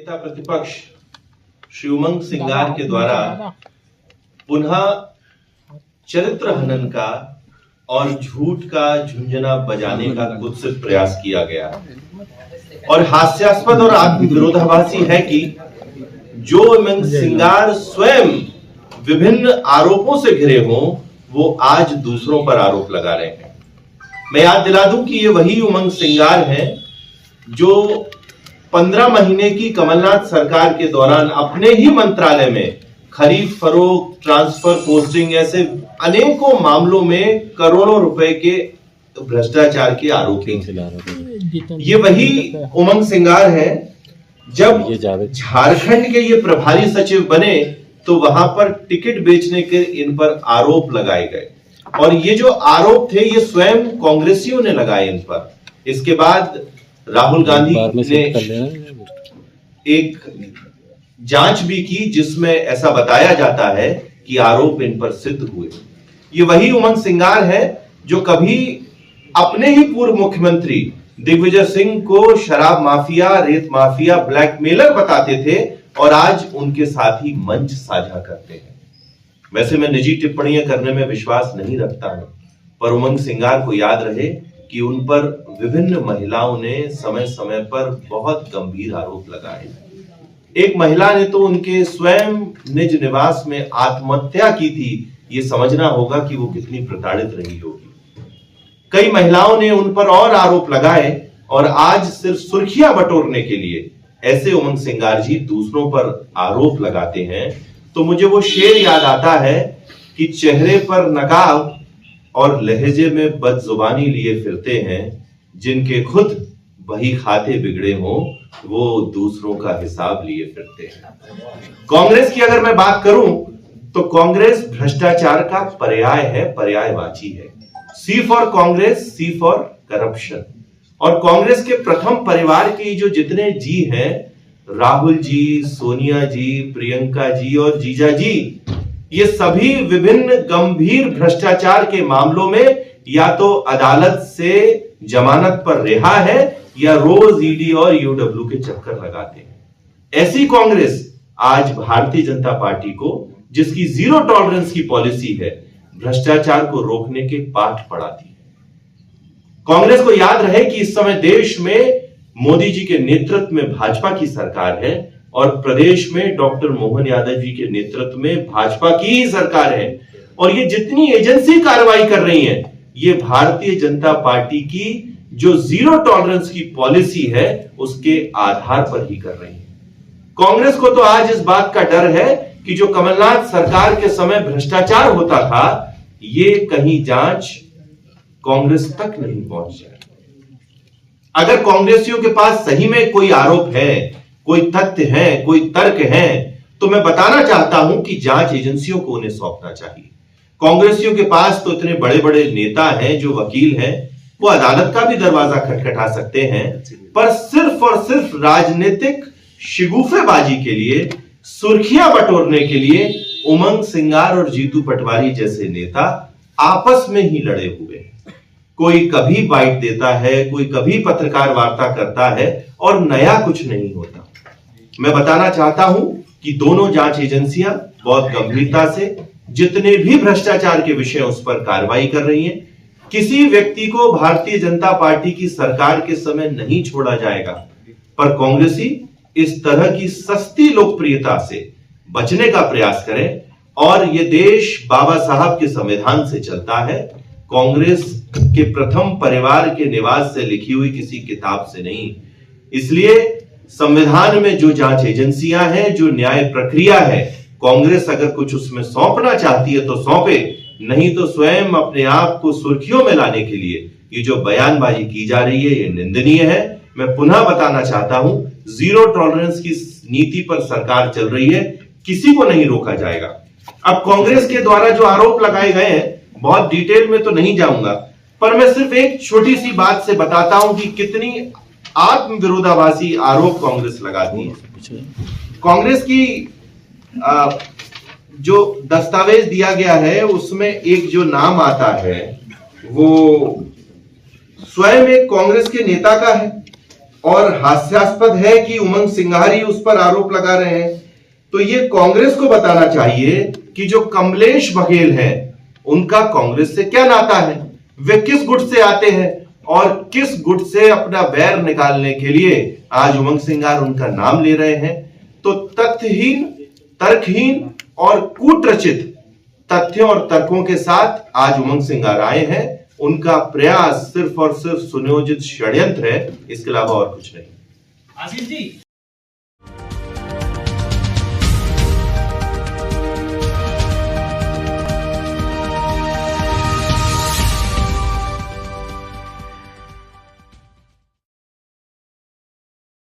नेता प्रतिपक्ष श्री उमंग सिंगार के द्वारा पुनः चरित्र हनन का और झूठ का झुंझुना बजाने का कुत्सित प्रयास किया गया और हास्यास्पद और आत्मविरोधाभासी है कि जो उमंग सिंगार स्वयं विभिन्न आरोपों से घिरे हों, वो आज दूसरों पर आरोप लगा रहे हैं। मैं याद दिला दूं कि ये वही उमंग सिंगार हैं जो 15 महीने की कमलनाथ सरकार के दौरान अपने ही मंत्रालय में खरीद फरोख्त, ट्रांसफर, पोस्टिंग ऐसे अनेकों मामलों में करोड़ों रुपए के भ्रष्टाचार के आरोपी थे। ये वही उमंग सिंगार है जब झारखंड के ये प्रभारी सचिव बने तो वहां पर टिकट बेचने के इन पर आरोप लगाए गए और ये जो आरोप थे ये स्वयं कांग्रेसियों ने लगाए इन पर। इसके बाद राहुल गांधी ने एक जांच भी की जिसमें ऐसा बताया जाता है कि आरोप इन पर सिद्ध हुए। ये वही उमंग सिंगार है जो कभी अपने ही पूर्व मुख्यमंत्री दिग्विजय सिंह को शराब माफिया, रेत माफिया, ब्लैकमेलर बताते थे और आज उनके साथ ही मंच साझा करते हैं। वैसे मैं निजी टिप्पणियां करने में विश्वास नहीं रखता हूं, पर उमंग सिंगार को याद रहे कि उन पर विभिन्न महिलाओं ने समय समय पर बहुत गंभीर आरोप लगाए। एक महिला ने तो उनके स्वयं निज निवास में आत्महत्या की थी। ये समझना होगा कि वो कितनी प्रताड़ित रही होगी। कई महिलाओं ने उन पर और आरोप लगाए और आज सिर्फ सुर्खियां बटोरने के लिए ऐसे उमंग सिंगार जी दूसरों पर आरोप लगाते हैं तो मुझे वो शेर याद आता है कि चेहरे पर नकाब और लहजे में बदजुबानी लिए फिरते हैं, जिनके खुद वही खाते बिगड़े हों वो दूसरों का हिसाब लिए फिरते हैं। कांग्रेस की अगर मैं बात करूं तो कांग्रेस भ्रष्टाचार का पर्याय है, पर्यायवाची है। C for Congress, C for corruption. और कांग्रेस के प्रथम परिवार के जो जितने जी हैं, राहुल जी, सोनिया जी, प्रियंका जी और जीजा जी, ये सभी विभिन्न गंभीर भ्रष्टाचार के मामलों में या तो अदालत से जमानत पर रिहा है या रोज ईडी और यूडब्ल्यू के चक्कर लगाते हैं। ऐसी कांग्रेस आज भारतीय जनता पार्टी को, जिसकी जीरो टॉलरेंस की पॉलिसी है, भ्रष्टाचार को रोकने के पाठ पढ़ाती है। कांग्रेस को याद रहे कि इस समय देश में मोदी जी के नेतृत्व में भाजपा की सरकार है और प्रदेश में डॉक्टर मोहन यादव जी के नेतृत्व में भाजपा की ही सरकार है और ये जितनी एजेंसी कार्रवाई कर रही हैं, ये भारतीय जनता पार्टी की जो जीरो टॉलरेंस की पॉलिसी है उसके आधार पर ही कर रही है। कांग्रेस को तो आज इस बात का डर है कि जो कमलनाथ सरकार के समय भ्रष्टाचार होता था, ये कहीं जांच कांग्रेस तक नहीं पहुंच जाए। अगर कांग्रेसियों के पास सही में कोई आरोप है, कोई तथ्य है, कोई तर्क है, तो मैं बताना चाहता हूं कि जांच एजेंसियों को उन्हें सौंपना चाहिए। कांग्रेसियों के पास तो इतने बड़े बड़े नेता हैं, जो वकील हैं, वो अदालत का भी दरवाजा खटखटा सकते हैं, पर सिर्फ और सिर्फ राजनीतिक शिगुफेबाजी के लिए, सुर्खियां बटोरने के लिए उमंग सिंगार और जीतू पटवारी जैसे नेता आपस में ही लड़े हुए हैं। कोई कभी बाइट देता है, कोई कभी पत्रकार वार्ता करता है और नया कुछ नहीं होता। मैं बताना चाहता हूं कि दोनों जांच एजेंसियां बहुत गंभीरता से जितने भी भ्रष्टाचार के विषय उस पर कार्रवाई कर रही हैं। किसी व्यक्ति को भारतीय जनता पार्टी की सरकार के समय नहीं छोड़ा जाएगा, पर कांग्रेसी इस तरह की सस्ती लोकप्रियता से बचने का प्रयास करें। और यह देश बाबा साहब के संविधान से चलता है, कांग्रेस के प्रथम परिवार के निवास से लिखी हुई किसी किताब से नहीं। इसलिए संविधान में जो जांच एजेंसियां हैं, जो न्याय प्रक्रिया है, कांग्रेस अगर कुछ उसमें सौंपना चाहती है तो सौंपे, नहीं तो स्वयं अपने आप को सुर्खियों में लाने के लिए ये जो बयानबाजी की जा रही है, ये निंदनीय है। मैं पुनः बताना चाहता हूं, जीरो टॉलरेंस की नीति पर सरकार चल रही है, किसी को नहीं रोका जाएगा। अब कांग्रेस के द्वारा जो आरोप लगाए गए हैं, बहुत डिटेल में तो नहीं जाऊंगा, पर मैं सिर्फ एक छोटी सी बात से बताता हूं कि कितनी आत्मविरोधाभासी आरोप कांग्रेस लगाती है। कांग्रेस की जो दस्तावेज दिया गया है उसमें एक जो नाम आता है वो स्वयं एक कांग्रेस के नेता का है और हास्यास्पद है कि उमंग सिंघार ही उस पर आरोप लगा रहे हैं। तो ये कांग्रेस को बताना चाहिए कि जो कमलेश बघेल है उनका कांग्रेस से क्या नाता है, वे किस गुट से आते हैं और किस गुट से अपना बैर निकालने के लिए आज उमंग सिंघार उनका नाम ले रहे हैं। तो तथ्यहीन, तर्कहीन और कूटरचित तथ्यों और तर्कों के साथ आज उमंग सिंघार आए हैं। उनका प्रयास सिर्फ और सिर्फ सुनियोजित षड्यंत्र है, इसके अलावा और कुछ नहीं। आशीष जी